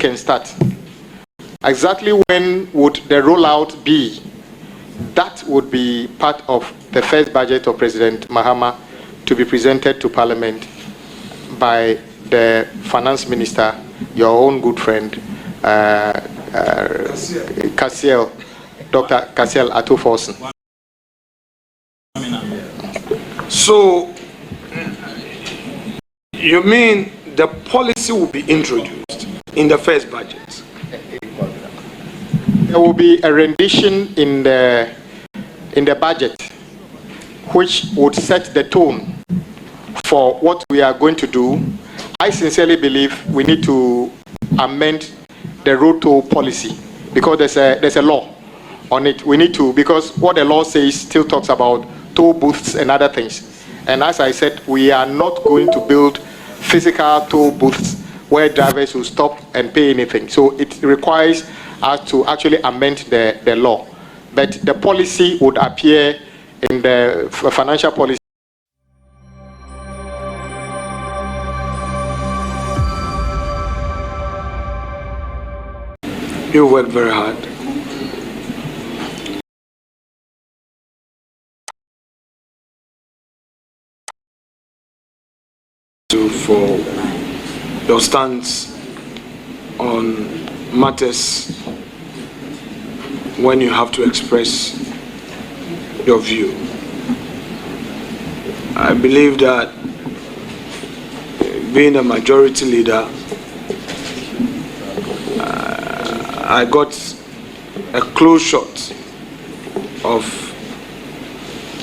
can start. Exactly when would the rollout be? That would be part of the first budget of President Mahama to be presented to Parliament by the Finance Minister, your own good friend, Kasiel, Dr. Kasiel Atuforsen. So, you mean the policy will be introduced in the first budget? There will be a rendition in the budget which would set the tone for what we are going to do. I sincerely believe we need to amend the road toll policy because there's a law on it. We need to, because what the law says still talks about toll booths and other things. And as I said, we are not going to build physical toll booths where drivers will stop and pay anything. So it requires us to actually amend the law. But the policy would appear in the financial policy. You work very hard. For your stance on matters when you have to express your view. I believe that being a majority leader, I got a close shot of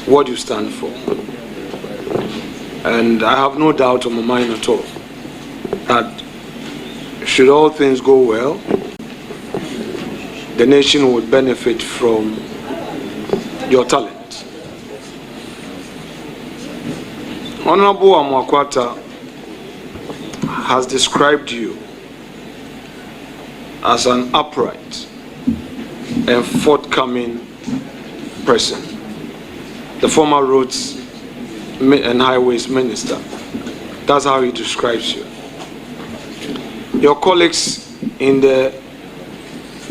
what you stand for. And I have no doubt on my mind at all that should all things go well, the nation would benefit from your talent. Honorable Amwakwata has described you as an upright and forthcoming person. The former roads and highways minister. That's how he describes you. Your colleagues in the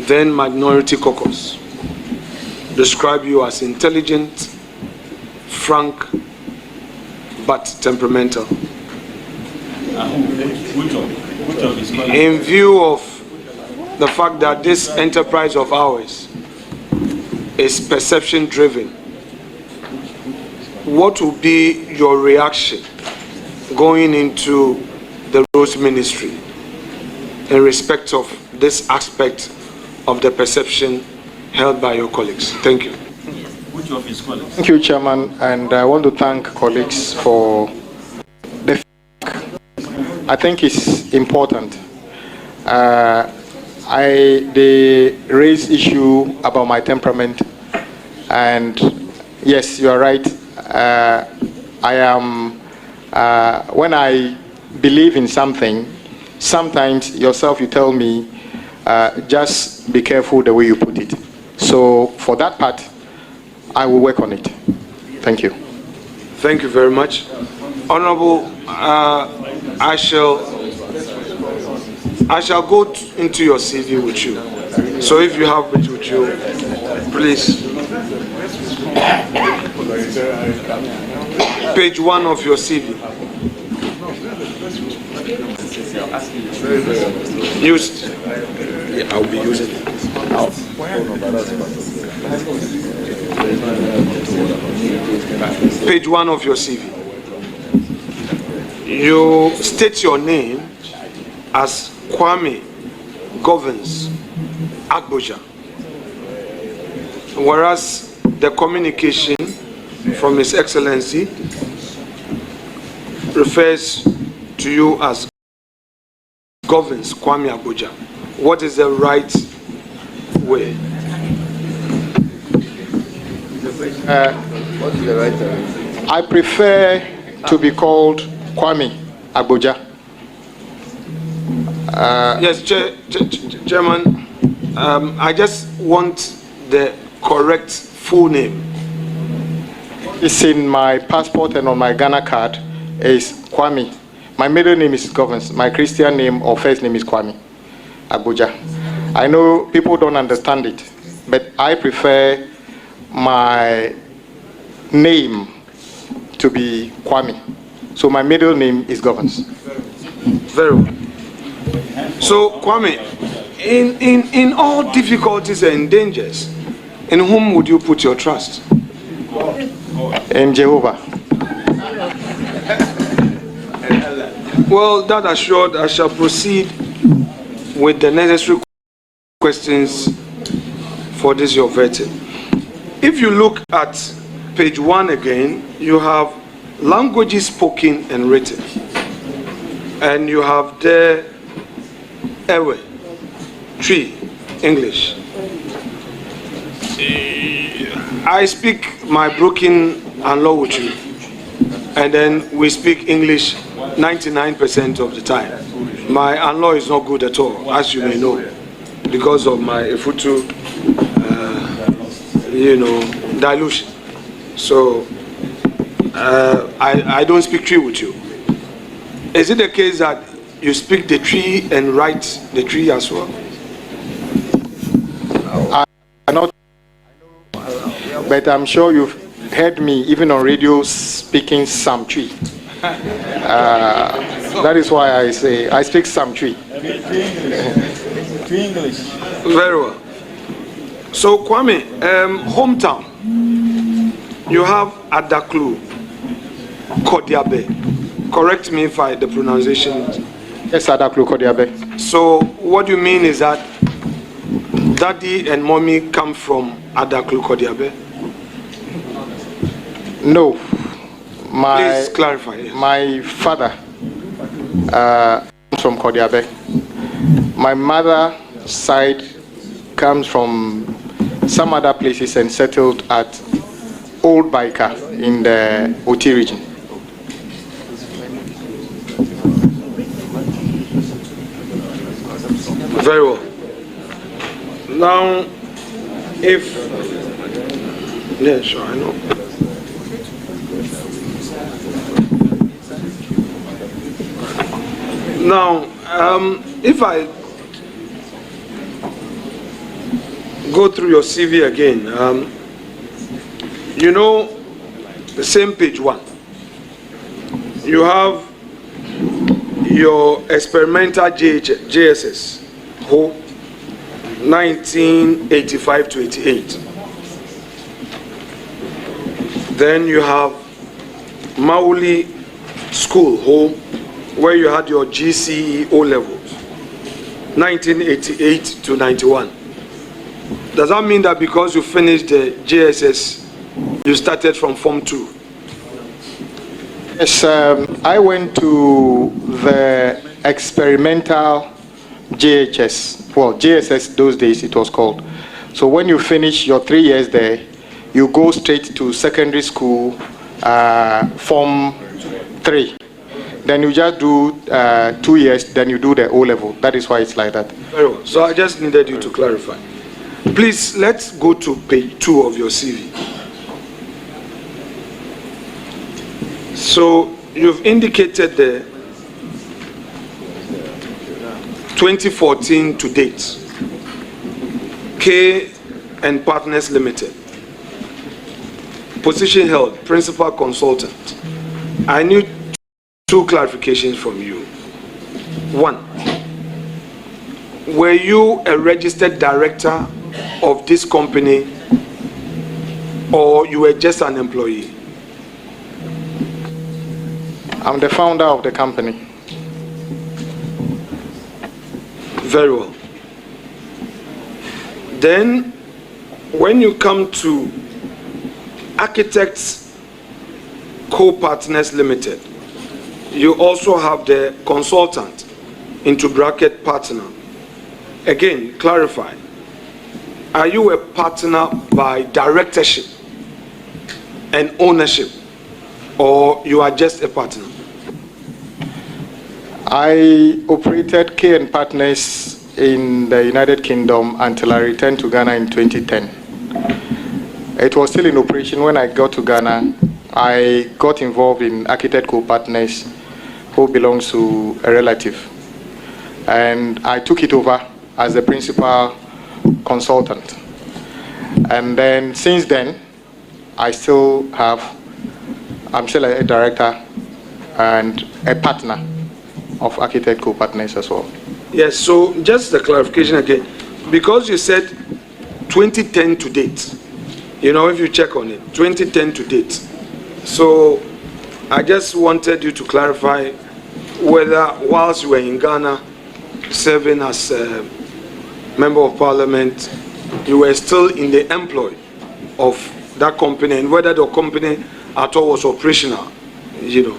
then minority caucus describe you as intelligent, frank, but temperamental. In view of the fact that this enterprise of ours is perception driven, what will be your reaction going into the roads ministry in respect of this aspect of the perception held by your colleagues? Thank you. Which of his colleagues? Thank you, Chairman, and I want to thank colleagues for the feedback. I think it's important. They raised issue about my temperament, and yes, you are right. I am, when I believe in something, sometimes yourself you tell me, just be careful the way you put it. So for that part, I will work on it. Thank you. Thank you very much. Honorable, I shall go into your CV with you. So if you have it with you, please. Page 1 of your CV. Used. Yeah, I'll be using it. Page 1 of your CV. You state your name as Kwame Governs Agboja, whereas the communication from His Excellency refers to you as Governs Kwame Agboja. What is the right way? What is the right way? I prefer to be called Kwame Agboja. Yes, Chairman, I just want the correct full name. It's in my passport and on my Ghana card is Kwame. My middle name is Governs. My Christian name or first name is Kwame. Abuja. I know people don't understand it, but I prefer my name to be Kwame. So my middle name is Govans. Very well. So, Kwame, in all difficulties and dangers, in whom would you put your trust? In Jehovah. Well, that assured, I shall proceed with the necessary questions for this your vetting. If you look at page 1 again, you have languages spoken and written. And you have there Ewe, tree, English. I speak my broken Anlo with you, and then we speak English 99% of the time. My Anlo is not good at all, as you may know, because of my Efutu, dilution. So I don't speak tree with you. Is it the case that you speak the tree and write the tree as well? I not, but I'm sure you've heard me even on radio speaking some tree. That is why I say I speak some tree. English. Very well. So Kwame, hometown, you have Adaklu, Kodiabe. Correct me if the pronunciation. Yes, Adaklu Kodiabe. So what you mean is that daddy and mommy come from Adaklu Kodiabe? No. Please clarify. Yes. My father comes from Kodiabe. My mother side comes from some other places and settled at Old Baika in the Oti region. Very well. Now, yeah, sure, I know. Now, if I go through your CV again, the same page 1, you have your experimental JSS, Ho, 1985 to 88. Then you have Mauli School, Ho, where you had your GCE O levels, 1988 to 91. Does that mean that because you finished the JSS, you started from Form 2? Yes, I went to the experimental JHS. Well, JSS those days it was called. So when you finish your 3 years there, you go straight to secondary school, Form 3. Then you just do 2 years, then you do the O level. That is why it's like that. Very well. So I just needed you to clarify. Please, let's go to page 2 of your CV. So you've indicated the 2014 to date, K and Partners Limited. Position held, principal consultant. I need 2 clarifications from you. 1, were you a registered director of this company, or you were just an employee? I'm the founder of the company. Very well. Then, when you come to Architects Co-Partners Limited, you also have the consultant into bracket partner. Again, clarify. Are you a partner by directorship and ownership, or you are just a partner? I operated K and Partners in the United Kingdom until I returned to Ghana in 2010. It was still in operation when I got to Ghana. I got involved in Architect Co-Partners, who belongs to a relative. And I took it over as the principal consultant. And then since then, I'm still a director and a partner of Architect Co-Partners as well. Yes, so just the clarification again, because you said 2010 to date, you know, if you check on it, 2010 to date. So I just wanted you to clarify whether whilst you were in Ghana serving as a member of parliament, you were still in the employ of that company, and whether the company at all was operational, you know.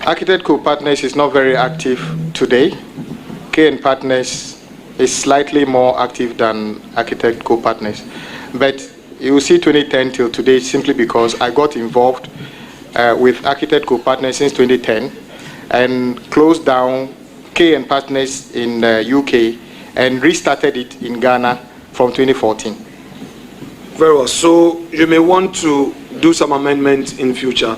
Architect Co-Partners is not very active today. KN Partners is slightly more active than Architect Co-Partners. But you will see 2010 till today simply because I got involved with Architect Co-Partners since 2010 and closed down KN Partners in the UK and restarted it in Ghana from 2014. Very well. So you may want to do some amendments in future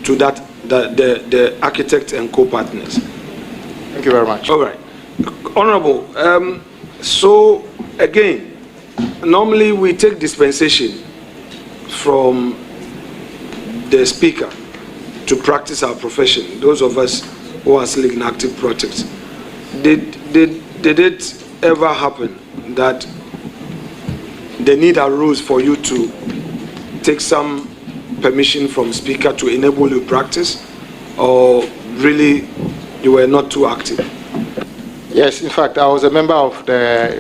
to that, the Architect and Co-Partners. Thank you very much. All right. Honorable, so again, normally we take dispensation from the speaker to practice our profession, those of us who are still in active projects. Did it ever happen that the need arose for you to take some permission from speaker to enable you practice, or really you were not too active? Yes, in fact, I was a member of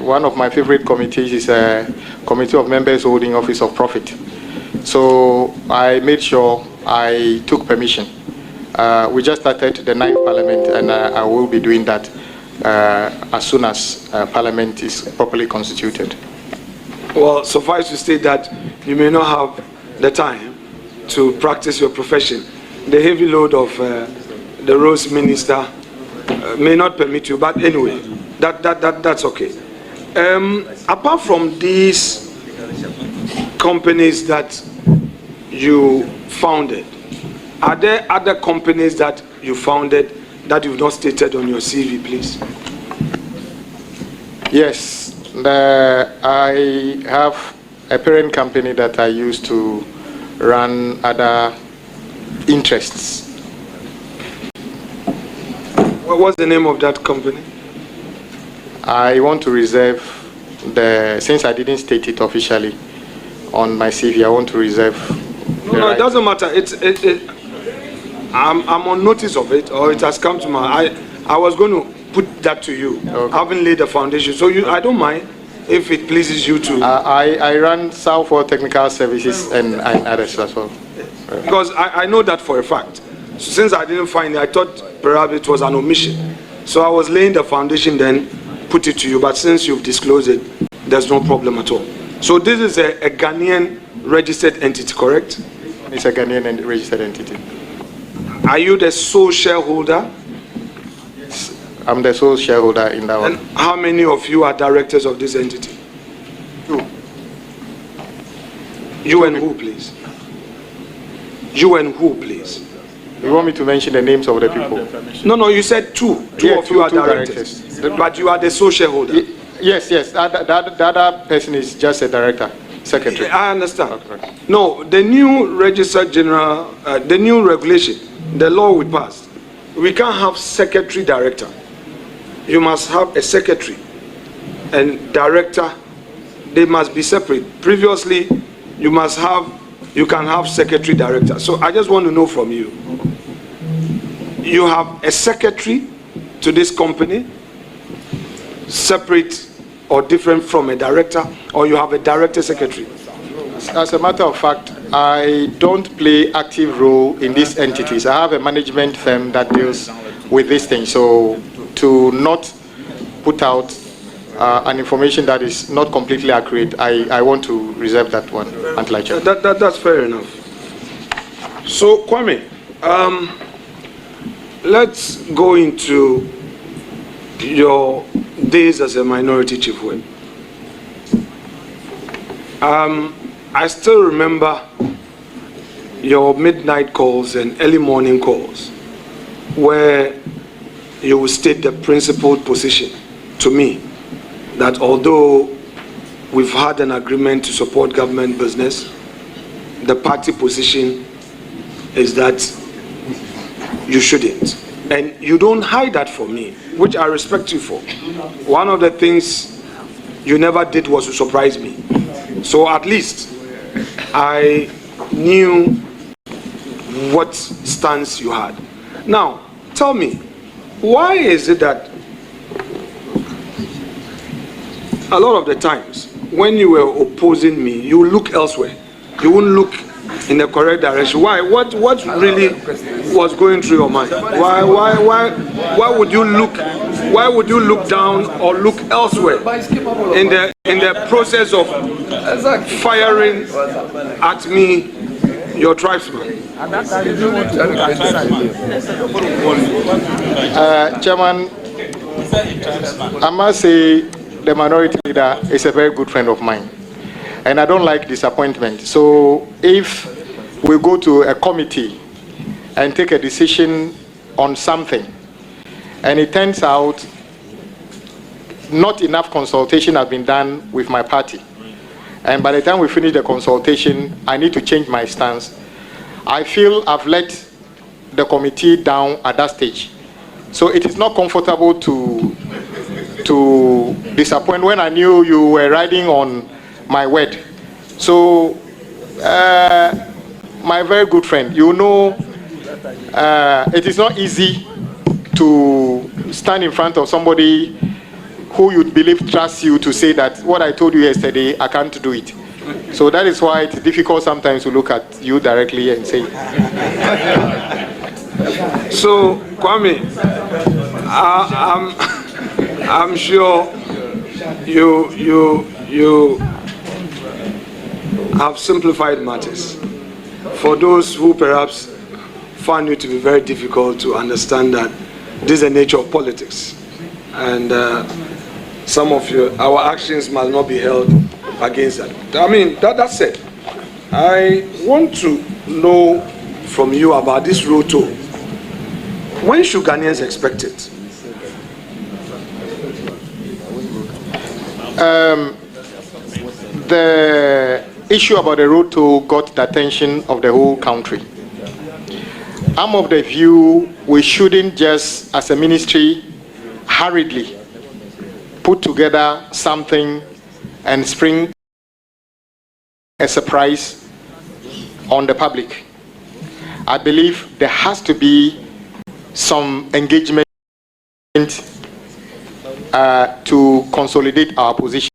one of my favorite committees is a committee of members holding office of profit. So I made sure I took permission. We just started the 9th Parliament, and I will be doing that as soon as Parliament is properly constituted. Well, suffice to state that you may not have the time to practice your profession. The heavy load of the roads minister may not permit you, but anyway, that's okay. Apart from these companies that you founded, are there other companies that you founded that you've not stated on your CV, please? Yes, I have a parent company that I use to run other interests. What's the name of that company? I want to reserve since I didn't state it officially on my CV, I want to reserve. No, it doesn't matter. I'm on notice of it, or it has come to my. I was going to put that to you. Okay. I haven't laid the foundation, so I don't mind if it pleases you to. I run Southwell Technical Services and others as well. Because I know that for a fact. So since I didn't find it, I thought perhaps it was an omission. So I was laying the foundation, then put it to you. But since you've disclosed it, there's no problem at all. So this is a Ghanaian registered entity, correct? It's a Ghanaian registered entity. Are you the sole shareholder? Yes, I'm the sole shareholder in that one. And how many of you are directors of this entity? Two. You and who, please? You and who, please? You want me to mention the names of the people? No, you said two. Two of you are directors. But you are the sole shareholder. Yes. The other person is just a director, secretary. I understand. Okay. No, the new register general, the new regulation, the law we passed, we can't have secretary director. You must have a secretary and director. They must be separate. Previously, you can have secretary director. So I just want to know from you. You have a secretary to this company, separate or different from a director, or you have a director secretary? As a matter of fact, I don't play active role in these entities. I have a management firm that deals with these things. So to not put out an information that is not completely accurate, I want to reserve that one until I check. That's fair enough. So Kwame, let's go into your days as a minority chief whip. I still remember your midnight calls and early morning calls where you would state the principled position to me that although we've had an agreement to support government business, the party position is that you shouldn't. And you don't hide that for me, which I respect you for. One of the things you never did was to surprise me. So at least I knew what stance you had. Now, tell me, why is it that a lot of the times when you were opposing me, you look elsewhere? You wouldn't look in the correct direction. Why? What really was going through your mind? Why would you look? Why would you look down or look elsewhere in the process of firing at me, your tribesman? Chairman, I must say the minority leader is a very good friend of mine, and I don't like disappointment. So if we go to a committee and take a decision on something, and it turns out not enough consultation has been done with my party, and by the time we finish the consultation, I need to change my stance, I feel I've let the committee down at that stage. So it is not comfortable to disappoint when I knew you were riding on my word. So, my very good friend, you know, it is not easy to stand in front of somebody who you believe trusts you to say that what I told you yesterday, I can't do it. So that is why it's difficult sometimes to look at you directly and say. So, Kwame, I'm sure you have simplified matters. For those who perhaps found you to be very difficult to understand that this is the nature of politics, and some of our actions must not be held against that. I mean, that's it. I want to know from you about this road tour. When should Ghanaians expect it? The issue about the road toll got the attention of the whole country. I'm of the view we shouldn't just, as a ministry, hurriedly put together something and spring a surprise on the public. I believe there has to be some engagement to consolidate our position.